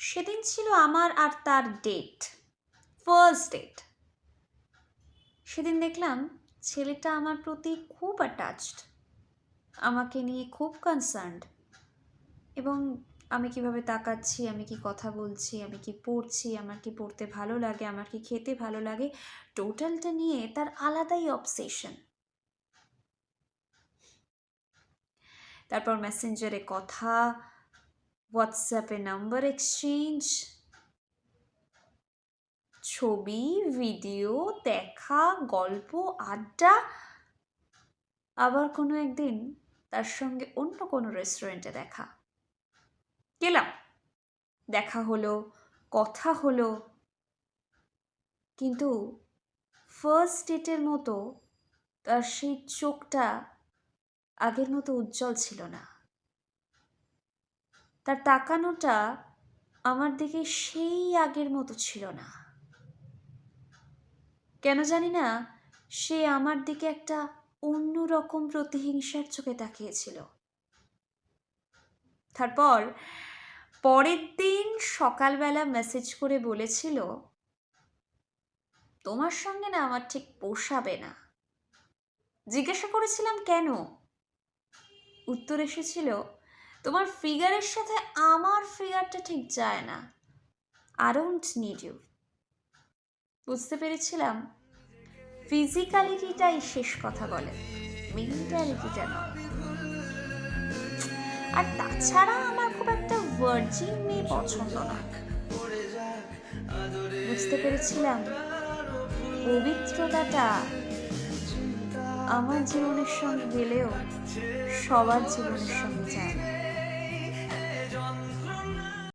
সেদিন ছিল আমার আর তার ডেট, ফার্স্ট ডেট। সেদিন দেখলাম ছেলেটা আমার প্রতি খুব অ্যাটাচড, আমাকে নিয়ে খুব কনসার্নড, এবং আমি কিভাবে তাকাচ্ছি, আমি কি কথা বলছি, আমি কি পড়ছি, আমার কি পড়তে ভালো লাগে, আমার কি খেতে ভালো লাগে, টোটালটা নিয়ে তার আলাদাই অবসেশন। তারপর মেসেঞ্জারে কথা, হোয়াটসঅ্যাপে নাম্বার এক্সচেঞ্জ, ছবি ভিডিও দেখা, গল্প আড্ডা, আবার কোনো একদিন তার সঙ্গে অন্য কোনো রেস্টুরেন্টে দেখা। গেলাম, দেখা হলো, কথা হলো, কিন্তু ফার্স্ট ডেটের মতো তার সেই চোখটা আগের মতো উজ্জ্বল ছিল না। তার তাকানোটা আমার দিকে সেই আগের মতো ছিল না। কেন জানি না, সে আমার দিকে একটা অন্যরকম প্রতিহিংসার চোখে তাকিয়েছিল। তারপর পরের দিন সকালবেলা মেসেজ করে বলেছিল, তোমার সঙ্গে না আমার ঠিক পোষাবে না। জিজ্ঞাসা করেছিলাম কেন? উত্তর এসেছিল, তোমার ফিগারের সাথে আমার ফিগারটা ঠিক যায় না। I don't need you. বুঝতে পেরেছিলাম ফিজিক্যালিটিটাই শেষ কথা বলে, মেন্টালিটিটা নয়। আর তাছাড়া আমার খুব একটা ভার্জিন মেয়ে পছন্দ নয়। বুঝতে পেরেছিলাম পবিত্রতাটা আমার জীবনের সঙ্গে গেলেও সবার জীবনের সঙ্গে যায় না।